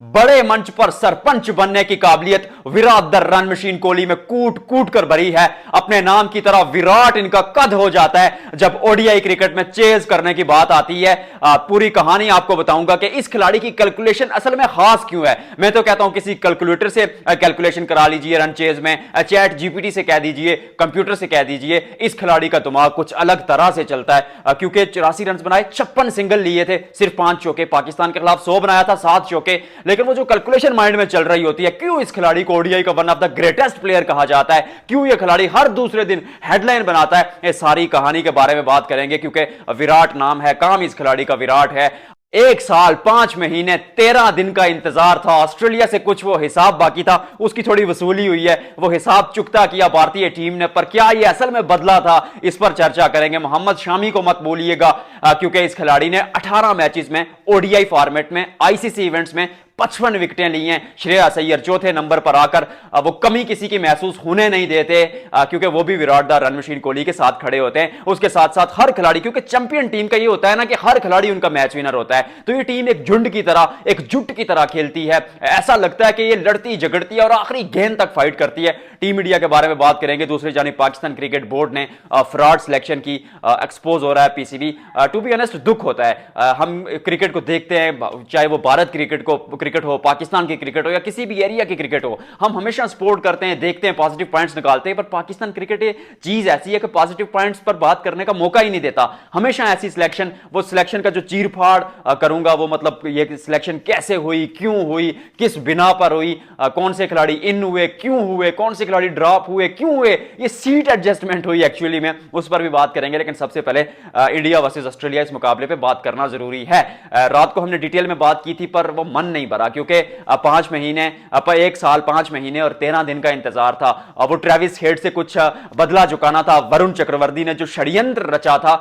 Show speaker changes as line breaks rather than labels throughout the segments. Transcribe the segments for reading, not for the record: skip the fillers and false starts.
बड़े मंच पर सरपंच बनने की काबिलियत Virat the run machine Kohli में कूट कूट कर भरी है। अपने नाम की तरह विराट इनका कद हो जाता है जब ओडीआई क्रिकेट में चेज करने की बात आती है। पूरी कहानी आपको बताऊंगा कि इस खिलाड़ी की कैलकुलेशन असल में खास क्यों है। मैं तो कहता हूं किसी कैलकुलेटर से कैलकुलेशन करा लीजिए रन चेज में, चैट जीपीटी से कह दीजिए, कंप्यूटर से कह दीजिए। इस खिलाड़ी का दिमाग कुछ अलग तरह से चलता है क्योंकि 84 रन बनाए, 56 सिंगल लिए थे, सिर्फ 5 चौके। पाकिस्तान के खिलाफ 100 बनाया था, 7 चौके। लेकिन वो जो कैलकुलेशन माइंड में चल रही होती है, क्यों इस खिलाड़ी को ओडीआई का one of the greatest player कहा जाता है, क्यों ये खिलाड़ी हर दूसरे दिन हेडलाइन बनाता है, ये सारी कहानी के बारे में बात करेंगे। क्योंकि विराट नाम है, काम इस खिलाड़ी का विराट है। 1 साल 5 महीने 13 दिन का इंतजार था। ऑस्ट्रेलिया से कुछ वो हिसाब बाकी था, उसकी थोड़ी वसूली हुई है, वो हिसाब चुकता किया भारतीय टीम ने। पर क्या ये असल में बदला था, इस पर चर्चा करेंगे। मोहम्मद शामी को मत भूलिएगा क्योंकि इस खिलाड़ी ने 18 मैचेस में ओडीआई फॉर्मेट में आईसीसी इवेंट्स में 55 विकेटें ली हैं। श्रेयस अय्यर चौथे नंबर पर आकर वो कमी किसी की महसूस होने नहीं देते क्योंकि वो भी Virat the run machine Kohli के साथ खड़े होते हैं। उसके साथ साथ हर खिलाड़ी, क्योंकि चैंपियन टीम का ये होता है ना कि हर खिलाड़ी उनका मैच विनर होता है, तो ये टीम एक झुंड की तरह, एक जुट की तरह खेलती है। ऐसा लगता है कि ये लड़ती झगड़ती है और आखिरी गेंद तक फाइट करती है। टीम इंडिया के बारे में बात करेंगे। दूसरी जानिब पाकिस्तान क्रिकेट बोर्ड ने फ्रॉड सिलेक्शन की एक्सपोज हो रहा है पीसीबी। टू बी ऑनेस्ट दुख होता है। हम क्रिकेट को देखते हैं, चाहे वो भारत क्रिकेट हो, पाकिस्तान की क्रिकेट हो या किसी भी एरिया की क्रिकेट हो, हम हमेशा सपोर्ट करते हैं, देखते हैं, पॉजिटिव पॉइंट्स निकालते हैं। पर पाकिस्तान क्रिकेट ये चीज ऐसी है कि पॉजिटिव पॉइंट्स पर बात करने का मौका ही नहीं देता। हमेशा ऐसी सिलेक्शन, वो सिलेक्शन का जो चीरफाड़ करूंगा, वो मतलब ये सिलेक्शन कैसे हुई, क्यों हुई, किस बिना पर हुई, कौन से खिलाड़ी इन हुए, क्यों हुए, कौन से खिलाड़ी ड्रॉप हुए, क्यों हुए, ये सीट एडजस्टमेंट हुई एक्चुअली में, उस पर भी बात करेंगे। लेकिन सबसे पहले इंडिया वर्सेस ऑस्ट्रेलिया इस मुकाबले पे बात करना जरूरी है। रात को हमने डिटेल में बात की थी पर वो मन नहीं भरा क्योंकि 5 महीने, 1 साल 5 महीने और 13 दिन का इंतजार था। वो ट्रेविस हेड से कुछ बदला चुकाना था। वरुण चक्रवर्ती ने जो षड्यंत्र रचा था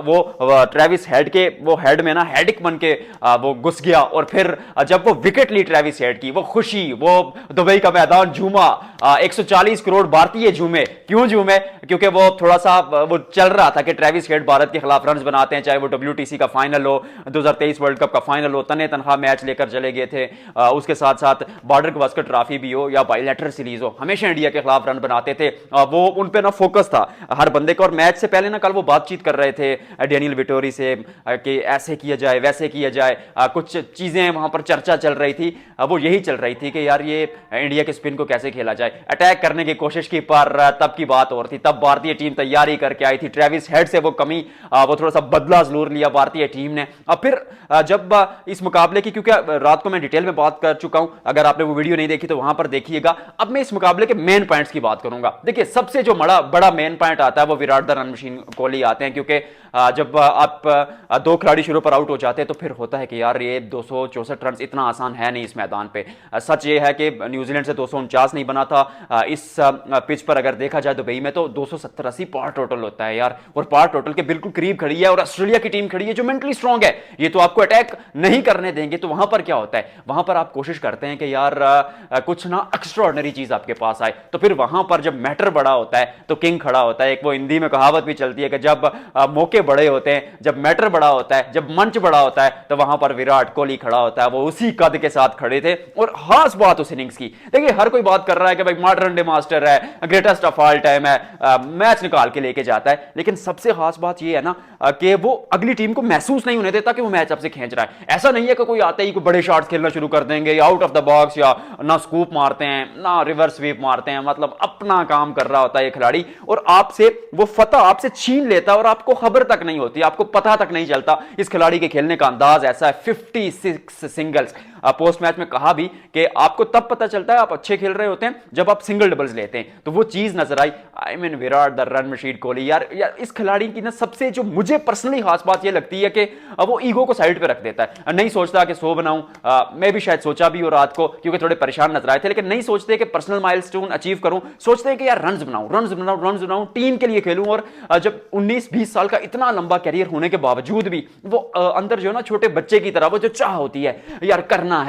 वो ट्रेविस हेड के वो हेड में ना हेडिक बन के वो घुस गया। और फिर जब वो विकेट ली ट्रेविस हेड की, वो खुशी, वो दुबई का मैदान झूमा, 140 करोड़ भारतीय झूमे। क्यों झूमे? क्योंकि वो थोड़ा सा वो चल रहा था कि ट्रेविस हेड भारत के खिलाफ रन बनाते हैं, चाहे वो डब्ल्यूटीसी का फाइनल हो, 2023 वर्ल्ड कप का फाइनल हो, तने तनखा मैच लेकर चले गए थे। उसके साथ साथ बॉर्डर गवास्कर ट्रॉफी भी हो या बायलैटरल सीरीज हो, हमेशा इंडिया के खिलाफ रन बनाते थे। वो उन पे ना फोकस था हर बंदे का। और मैच से पहले ना कल वो बातचीत कर रहे थे डेनियल विटोरी से कि ऐसे किया जाए, वैसे किया जाए, कुछ चीजें वहां पर चर्चा चल रही थी। वो यही चल रही थी कि यार ये इंडिया के स्पिन को कैसे खेला जाए। अटैक करने की कोशिश की पर तब की बात और थी, तब भारतीय टीम तैयारी करके आई थी। ट्रेविस हेड से वो कमी, वो थोड़ा सा बदला जरूर लिया भारतीय टीम ने। और फिर जब इस मुकाबले की, क्योंकि रात को मैं डिटेल में बात कर चुका हूं, अगर आपने वो वीडियो नहीं देखी तो वहां पर देखिएगा। अब मैं इस मुकाबले के मेन पॉइंट्स की बात करूंगा। देखिए सबसे जो बड़ा मेन पॉइंट आता है वो Virat the run machine Kohli आते हैं। क्योंकि जब आप 2 खिलाड़ी शुरू पर आउट हो जाते हैं तो फिर होता है कि यार ये 264 रन इतना आसान है नहीं इस मैदान पे। सच ये है कि न्यूजीलैंड से 249 नहीं बना था। इस पिच पर अगर देखा जाए दुबई में तो 270-80 पार टोटल होता है यार, और पार टोटल के बिल्कुल करीब खड़ी है। और ऑस्ट्रेलिया की टीम खड़ी है जो मेंटली स्ट्रांग है, ये तो आपको अटैक नहीं करने देंगे। तो वहां पर क्या होता है, वहां पर आप कोशिश करते हैं कि यार कुछ ना एक्स्ट्राऑर्डिनरी चीज आपके पास आए। तो फिर वहां पर जब मैटर बड़ा होता है तो किंग खड़ा होता है। एक वो हिंदी में कहावत भी चलती है कि जब मौके बड़े होते हैं, जब मैटर बड़ा होता है, जब मंच बड़ा होता है, तो वहां पर विराट कोहली खड़ा होता है। वो उसी कद के साथ खड़े थे। और खास बात उस इनिंग्स की, देखिए हर कोई बात कर रहा है कि भाई मॉडर्न डे मास्टर है, ग्रेटेस्ट ऑफ ऑल टाइम है, मैच निकाल के लेके जाता है। लेकिन सबसे खास बात यह है ना कि वो अगली टीम को महसूस नहीं होने देता कि वो मैच आपसे खींच रहा है। ऐसा नहीं है कि कोई आते ही कोई बड़े शॉट्स खेलना शुरू कर देंगे, या आउट ऑफ द बॉक्स, या ना स्कूप मारते हैं ना रिवर्स स्वीप मारते हैं। मतलब अपना काम कर रहा होता है ये खिलाड़ी, और आपसे वो फतह आपसे छीन लेता है और आपको खबर तक नहीं होती, आपको पता तक नहीं चलता। इस खिलाड़ी के खेलने का अंदाज ऐसा है। 56 सिंगल्स। पोस्ट मैच में कहा भी कि आपको तब पता चलता है आप अच्छे खेल रहे होते हैं जब आप सिंगल डबल्स लेते हैं। तो वो चीज नजर आई। I mean Virat the run machine Kohli यार इस खिलाड़ी की ना सबसे जो मुझे पर्सनली खास बात ये लगती है कि वो ईगो को साइड पे रख देता है। नहीं सोचता कि 100 बनाऊं, मैं भी शायद सोचा भी हो रात को क्योंकि थोड़े परेशान नजर आए थे, लेकिन नहीं सोचते कि पर्सनल माइलस्टोन अचीव करूं। सोचते हैं कि यार रन्स बनाऊं, टीम के लिए खेलूं। और जब 19-20 साल का इतना लंबा कैरियर होने के बावजूद भी वो अंदर जो ना छोटे बच्चे की तरह वो जो चाह होती है यार करना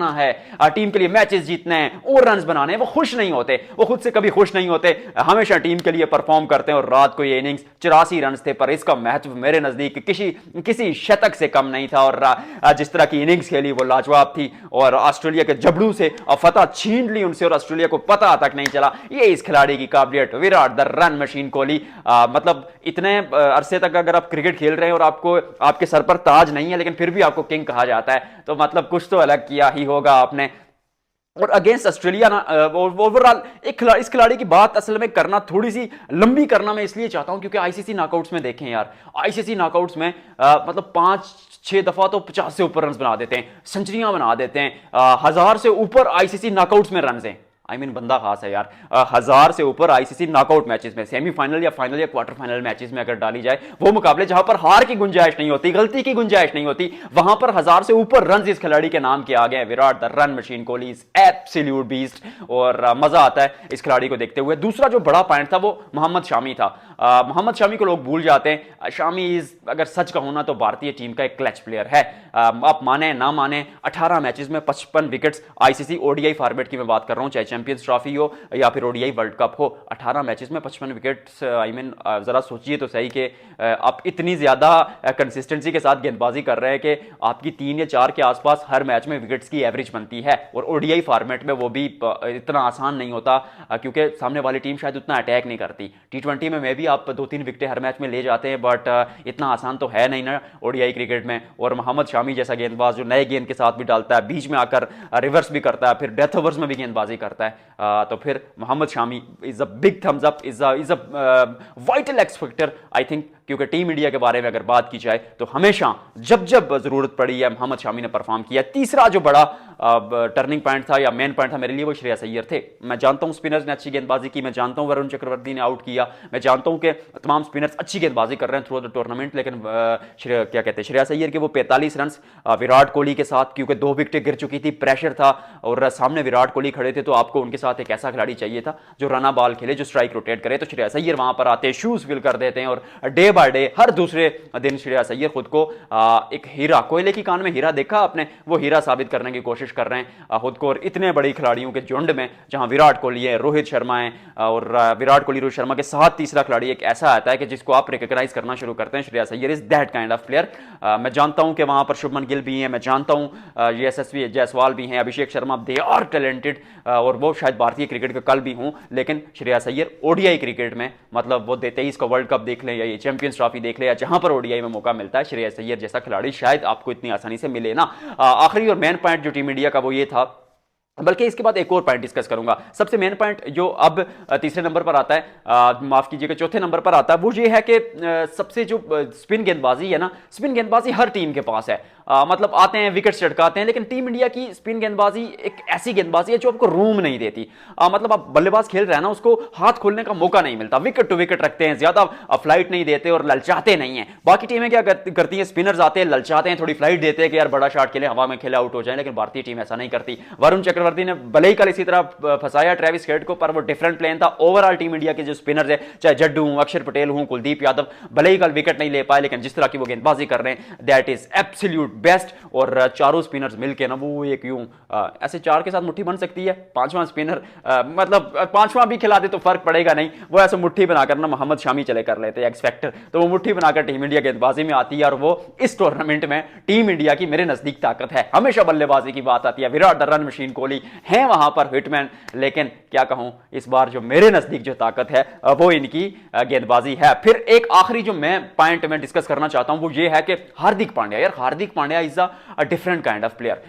है, टीम के लिए मैचेस जीतने हैं और रन्स बनाने हैं, वो खुश नहीं होते, वो खुद से कभी खुश नहीं होते, हमेशा टीम के लिए परफॉर्म करते हैं। और रात को ये इनिंग्स 84 रन थे, पर इसका महत्व मेरे नजदीक किसी शतक से कम नहीं था। और जिस तरह की इनिंग्स खेली वो वो लाजवाब थी और ऑस्ट्रेलिया के जबड़ू से फतह छीन ली उनसे और ऑस्ट्रेलिया को पता तक नहीं चला। ये इस खिलाड़ी की काबिलियत, Virat the run machine Kohli. मतलब इतने अरसे तक अगर आप क्रिकेट खेल रहे हैं और आपको आपके सर पर ताज नहीं है लेकिन फिर भी आपको किंग कहा जाता है, तो मतलब कुछ तो अलग किया ही होगा आपने। और अगेंस्ट ऑस्ट्रेलिया ना ओवरऑल इस खिलाड़ी की बात असल में करना थोड़ी सी लंबी करना मैं इसलिए चाहता हूं क्योंकि आईसीसी नॉकआउट्स में देखें यार, आईसीसी नॉकआउट्स में मतलब 5-6 दफा तो 50 से ऊपर रन बना देते हैं, सेंचुरियां बना देते हैं, 1000 से ऊपर आईसीसी नॉकआउट्स में रन हैं। बंदा खास है यार। 1000 से ऊपर आईसीसी नॉकआउट मैचेस में, सेमीफाइनल या फाइनल या क्वार्टर फाइनल मैचेस में अगर डाली जाए, वो मुकाबले जहां पर हार की गुंजाइश नहीं होती, गलती की गुंजाइश नहीं होती, वहां पर 1000 से ऊपर रन इस खिलाड़ी के नाम के आ गए। Virat the run machine Kohli is absolute beast और मजा आता है इस खिलाड़ी को देखते हुए। दूसरा जो बड़ा पॉइंट था वो मोहम्मद शामी था। मोहम्मद शामी को लोग भूल जाते हैं। शामी इज, अगर सच कहूं ना, तो भारतीय टीम का एक क्लच प्लेयर है। आप माने ना माने, 18 मैचेस में 55 विकेट्स, आईसीसी ओडीआई फॉर्मेट की मैं बात कर रहा हूं, चाहे चैंपियंस ट्रॉफी हो या फिर ओडीआई वर्ल्ड कप हो। 18 मैचेस में 55 विकेट्स। जरा सोचिए तो सही कि आप इतनी ज्यादा कंसिस्टेंसी के साथ गेंदबाजी कर रहे हैं कि आपकी 3 या 4 के आसपास हर मैच में विकेट्स की एवरेज बनती है। और ओडीआई फॉर्मेट में वो भी इतना आसान नहीं होता क्योंकि सामने वाली टीम शायद उतना अटैक नहीं करती। टी20 में भी आप 2-3 विकेटें हर मैच में ले जाते हैं, बट इतना आसान तो है नहीं ना ओडीआई क्रिकेट में। और मोहम्मद शामी जैसा गेंदबाज जो नए गेंद के साथ भी डालता है, बीच में आकर रिवर्स भी करता है, फिर डेथ ओवर्स में भी गेंदबाजी करता है, तो फिर Mohammed Shami is a big thumbs up, is a vital X factor I think. क्योंकि टीम इंडिया के बारे में अगर बात की जाए तो हमेशा जब जब जरूरत पड़ी है मोहम्मद शामी ने परफॉर्म किया। तीसरा जो बड़ा टर्निंग पॉइंट था या मेन पॉइंट था मेरे लिए, वो श्रेयस अय्यर थे। मैं जानता हूं स्पिनर्स ने अच्छी गेंदबाजी की, मैं जानता हूं वरुण चक्रवर्ती ने आउट किया, मैं जानता हूं कि तमाम स्पिनर्स अच्छी गेंदबाजी कर रहे हैं थ्रू द टूर्नामेंट, लेकिन क्या कहते हैं, श्रेयस अय्यर के वो 45 रन विराट कोहली के साथ, क्योंकि 2 विकेटें गिर चुकी थी, प्रेशर था और सामने विराट कोहली खड़े थे, तो आपको उनके साथ एक ऐसा खिलाड़ी चाहिए था जो रना बॉल खेले, जो स्ट्राइक रोटेट करे। तो श्रेयस अय्यर वहां पर आते हैं, शूज फिल कर देते हैं और डे बाय डे हर दूसरे दिन श्रेयस अय्यर खुद को एक हीरा, कोयले की कान में हीरा देखा आपने, वो हीरा साबित करने की कोशिश कर रहे हैं खुद को। और इतने बड़े खिलाड़ियों के झुंड में जहां विराट कोहली है, रोहित शर्मा है, और विराट कोहली रोहित शर्मा के साथ तीसरा खिलाड़ी एक ऐसा आता है कि जिसको आप रिकॉग्नाइज करना शुरू करते हैं। Shreyas Iyer is that kind of player. मैं जानता हूं कि वहां पर शुभमन गिल भी हैं, मैं जानता हूं यशस्वी जायसवाल भी हैं, Abhishek Sharma, they are talented और वो शायद भारतीय क्रिकेट का कल भी हूं, लेकिन श्रेयस अय्यर ओडीआई क्रिकेट में, मतलब वो 23 का वर्ल्ड कप देख लें या ये चैंपियंस ट्रॉफी देख लें या जहां पर ओडीआई में मौका मिलता है, श्रेयस अय्यर जैसा खिलाड़ी शायद आपको इतनी आसानी से मिले ना। आखिरी और मेन पॉइंट जो टीम इंडिया का वो ये था, बल्कि इसके बाद एक और पॉइंट डिस्कस करूंगा। सबसे मेन पॉइंट जो अब तीसरे नंबर पर आता है, माफ कीजिएगा चौथे नंबर पर आता है, वो ये है कि सबसे जो स्पिन गेंदबाजी है ना, स्पिन गेंदबाजी हर टीम के पास है। मतलब आते हैं विकेट चटकाते हैं, लेकिन टीम इंडिया की स्पिन गेंदबाजी एक ऐसी गेंदबाजी है जो आपको रूम नहीं देती। मतलब आप बल्लेबाज खेल रहे हैं ना, उसको हाथ खोलने का मौका नहीं मिलता, विकेट टू विकेट रखते हैं, ज्यादा फ्लाइट नहीं देते और ललचाते नहीं है। बाकी टीमें क्या करती हैं, स्पिनर्स आते हैं, ललचाते हैं, थोड़ी फ्लाइट देते हैं कि यार बड़ा शॉट खेले, हवा में खेले, आउट हो जाए, लेकिन भारतीय टीम ऐसा नहीं करती। वरुण चक्रवर्ती ने भले ही कल इसी तरह फंसाया ट्रेविस हेड को, पर वो डिफरेंट प्लेन था। ओवरऑल टीम इंडिया के जो स्पिनर्स है, चाहे जड्डू हूं, अक्षर पटेल हूं, कुलदीप यादव, भले ही कल विकेट नहीं ले पाए, लेकिन जिस तरह की वो गेंदबाजी कर रहे हैं, दैट इज एब्सोल्यूट बेस्ट। और चारों स्पिनर्स मिलके ना, वो एक यूं ऐसे 4 के साथ मुट्ठी बन सकती है। 5वां स्पिनर मतलब 5वां भी खिला दे तो फर्क पड़ेगा नहीं, वो ऐसे मुट्ठी बनाकर ना मोहम्मद शामी चले कर लेते हैं एक्स फैक्टर, तो वो मुट्ठी बनाकर टीम इंडिया गेंदबाजी में आती है। और वो इस टूर्नामेंट में टीम इंडिया की मेरे नजदीक ताकत है। हमेशा बल्लेबाजी की बात आती है, Virat the run machine Kohli है वहां पर हिटमैन, लेकिन क्या कहूं, इस बार जो मेरे नजदीक जो ताकत है वो इनकी गेंदबाजी है। फिर एक आखिरी जो मैं पॉइंट में डिस्कस करना चाहता हूं वो ये है कि हार्दिक पांड्या, यार Hardik Pandya is a different kind of player.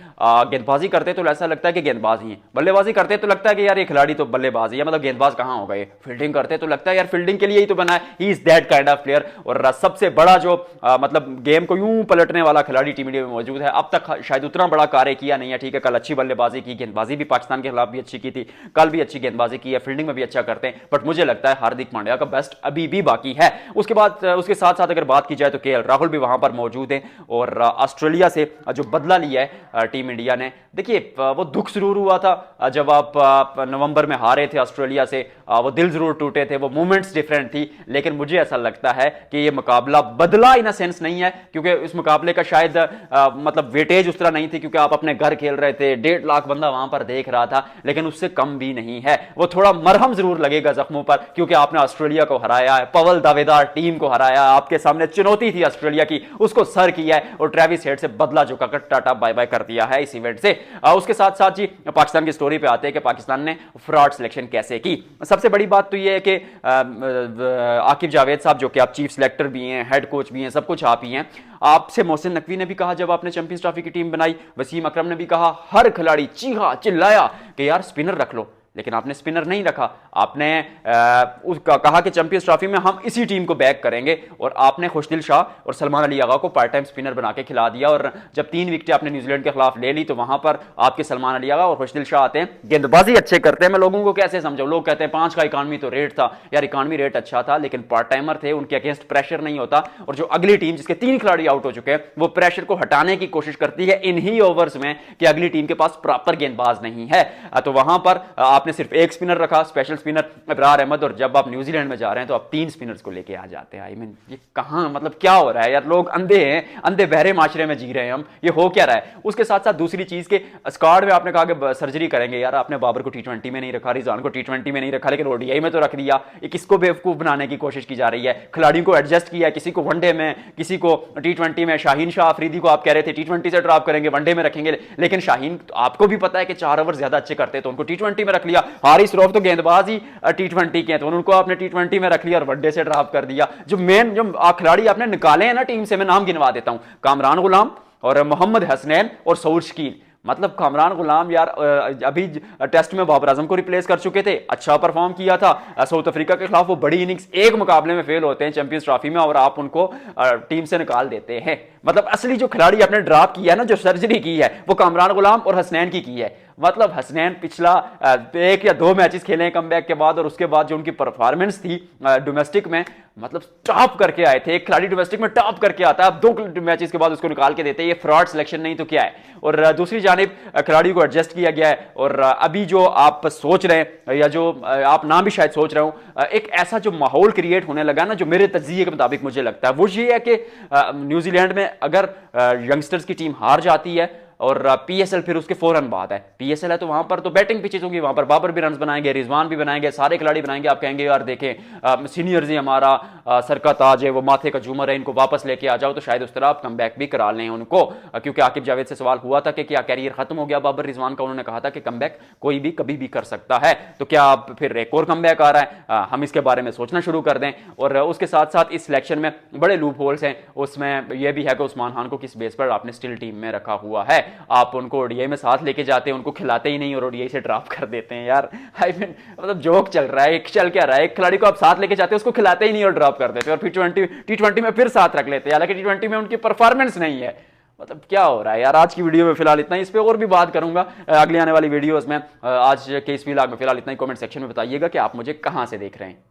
गेंदबाजी करते तो ऐसा लगता है कि गेंदबाज ही है, बल्लेबाजी करते तो लगता है कि यार ये खिलाड़ी तो बल्लेबाज ही है, मतलब गेंदबाज कहां हो गए। फील्डिंग करते तो लगता है यार फील्डिंग के लिए ही तो बना है, he is that kind of player. और सबसे बड़ा जो मतलब गेम को यूं पलटने वाला खिलाड़ी टीम इंडिया में मौजूद है। अब तक शायद उतना बड़ा कार्य किया नहीं है, ठीक है, कल अच्छी बल्लेबाजी की, गेंदबाजी भी पाकिस्तान के खिलाफ भी अच्छी की थी, कल भी अच्छी गेंदबाजी की है, फील्डिंग में भी अच्छा करते हैं, बट मुझे लगता है हार्दिक पांड्या का बेस्ट अभी भी बाकी है। उसके बाद उसके साथ साथ अगर बात की जाए तो केएल राहुल भी वहां पर मौजूद है। और ऑस्ट्रेलिया से जो बदला लिया है टीम इंडिया ने, देखिए वो दुख जरूर हुआ था जब आप नवंबर में हारे थे ऑस्ट्रेलिया से, वो दिल जरूर टूटे थे, वो मूवमेंट्स डिफरेंट थी, लेकिन मुझे ऐसा लगता है कि ये मुकाबला बदला इन अ सेंस नहीं है, क्योंकि इस मुकाबले का शायद मतलब वेटेज उस तरह नहीं थी, क्योंकि आप अपने घर खेल रहे थे, 1.5 लाख बंदा वहां वहां पर देख रहा था, लेकिन उससे कम भी नहीं है। वो थोड़ा मरहम जरूर लगेगा जख्मों पर, क्योंकि आपने ऑस्ट्रेलिया को हराया है, पवल दावेदार टीम को हराया, आपके सामने चुनौती थी ऑस्ट्रेलिया की, उसको सर किया है और ट्रेविस हेड से बदला चुकाकर टाटा बाय बाय कर दिया है इस इवेंट से। उसके साथ साथ जी पाकिस्तान की स्टोरी पे आते हैं कि पाकिस्तान ने फ्रॉड सिलेक्शन कैसे की। सबसे बड़ी बात तो यह है कि आकिब जावेद साहब, जो कि आप चीफ सिलेक्टर भी हैं, हेड कोच भी हैं, सब कुछ आप ही हैं, आपसे मोहसिन नकवी ने भी कहा जब आपने चैंपियंस ट्रॉफी की टीम बनाई, वसीम अकरम ने भी कहा, हर खिलाड़ी चीखा चिल्लाया कि यार स्पिनर रख लो, लेकिन आपने स्पिनर नहीं रखा। आपने उसका कहा कि चैंपियंस ट्रॉफी में हम इसी टीम को बैक करेंगे, और आपने खुशदिल शाह और सलमान अली आगा को पार्ट टाइम स्पिनर बना के खिला दिया। और जब 3 विकेटें आपने न्यूजीलैंड के खिलाफ ले ली तो वहां पर आपके सलमान अली आगा और खुशदिल शाह आते हैं, गेंदबाजी अच्छे करते हैं। मैं लोगों को कैसे समझाऊं, लोग कहते हैं 5 का इकॉनमी तो रेट था, यार इकॉनमी रेट अच्छा था, लेकिन पार्ट टाइमर थे, उनके अगेंस्ट प्रेशर नहीं होता, और जो अगली टीम जिसके 3 खिलाड़ी आउट हो चुके हैं वो प्रेशर को हटाने की कोशिश करती है इन्हीं ओवर्स में कि अगली टीम के पास प्रॉपर गेंदबाज नहीं है। तो वहां पर आपने सिर्फ एक स्पिनर रखा, स्पेशल स्पिनर इब्रार अहमद, और जब आप न्यूजीलैंड में जा रहे हैं तो आप 3 स्पिनर्स को लेके आ जाते हैं। आई मीन ये कहां, मतलब क्या हो रहा है यार, लोग अंधे हैं, अंधे बहरे माशरे में जी रहे हैं हम, ये हो क्या रहा है। उसके साथ साथ दूसरी चीज के स्क्वाड में आपने कहा कि सर्जरी करेंगे, यार आपने बाबर को T20 में नहीं रखा, रिजवान को T20 में नहीं रखा, लेकिन ओडीआई में तो रख दिया। ये किसको बेवकूफ बनाने की कोशिश की जा रही है, खिलाड़ियों को एडजस्ट किया, किसी को वनडे में, किसी को T20 में। शाहीन शाह अफरीदी को आप कह रहे थे T20 से ड्रॉप करेंगे, वनडे में रखेंगे, लेकिन शाहीन आपको भी पता है कि 4 ओवर ज्यादा अच्छे करते तो उनको T20 में रख लिया। हारिस रऊफ तो गेंदबाज ही T20 के हैं, तो उनको आपने T20 में रख लिया और वनडे से ड्रॉप कर दिया। जो खिलाड़ी आपने निकाले हैं ना टीम से, मैं नाम गिनवा देता हूं, कामरान गुलाम और मोहम्मद हसनैन और सऊद शकील। मतलब कामरान गुलाम यार अभी टेस्ट में बाबर आजम को रिप्लेस कर चुके थे, अच्छा परफॉर्म किया था साउथ अफ्रीका के खिलाफ, वो बड़ी इनिंग्स एक मुकाबले में फेल होते हैं चैंपियंस ट्रॉफी में, और आप उनको टीम से निकाल देते हैं। मतलब असली जो खिलाड़ी आपने ड्रॉप किया ना, जो सर्जरी की है, वो कामरान गुलाम और हसनैन की है। मतलब हसनैन पिछला 1 या 2 मैचेस खेले कमबैक के बाद, और उसके बाद जो उनकी परफॉर्मेंस थी डोमेस्टिक में, मतलब टॉप करके आए थे। एक खिलाड़ी डोमेस्टिक में टॉप करके आता है, अब 2 मैचेस के बाद उसको निकाल के देते हैं, ये फ्रॉड सिलेक्शन नहीं तो क्या है। और दूसरी जानिब खिलाड़ियों को एडजस्ट किया गया है, और अभी जो आप सोच रहे हैं, या जो आप ना भी शायद सोच रहे हो, एक ऐसा जो माहौल क्रिएट होने लगा ना, जो मेरे तज्जिए के मुताबिक मुझे लगता है वो ये है कि न्यूजीलैंड में अगर यंगस्टर्स की टीम हार जाती है और पीएसएल फिर उसके फौरन बाद है, पीएसएल है तो वहां पर तो बैटिंग पिचेस होंगी, वहां पर बाबर भी रन बनाएंगे, रिजवान भी बनाएंगे, सारे खिलाड़ी बनाएंगे। आप कहेंगे यार देखें सीनियर्स ही हमारा सर का ताज है, वो माथे का झूमर है, इनको वापस लेके आ जाओ, तो शायद उस तरह आप कम बैक भी करा लें उनको। क्योंकि आकिब जावेद से सवाल हुआ था कि क्या कैरियर खत्म हो गया बाबर रिजवान का, उन्होंने कहा था कि कम बैक कोई भी कभी भी कर सकता है, तो क्या आप फिर एक और कम बैक आ रहा है, हम इसके बारे में सोचना शुरू कर दें। और उसके साथ साथ इस सिलेक्शन में बड़े लूप होल्स हैं, उसमें यह भी है कि उस्मान खान को किस बेस पर आपने स्टिल टीम में रखा हुआ है, आप उनको ओडीआई में साथ लेके जाते हैं, उनको खिलाते ही नहीं और ओडीआई से ड्रॉप कर देते हैं। यार आई मीन मतलब जोक चल रहा है, चल क्या रहा है, एक खिलाड़ी को आप साथ लेके जाते हैं, उसको खिलाते ही नहीं और ड्रॉप कर देते हैं, और फिर T20 में फिर साथ रख लेते हैं, हालांकि T20 में उनकी परफॉर्मेंस नहीं है। मतलब क्या हो रहा है यार। आज की वीडियो में फिलहाल इतना ही, इस पे और भी बात करूंगा अगली आने वाली वीडियोस में। आज के इस व्लॉग में फिलहाल इतना ही। कमेंट सेक्शन में बताइएगा कि आप मुझे कहां से देख रहे हैं।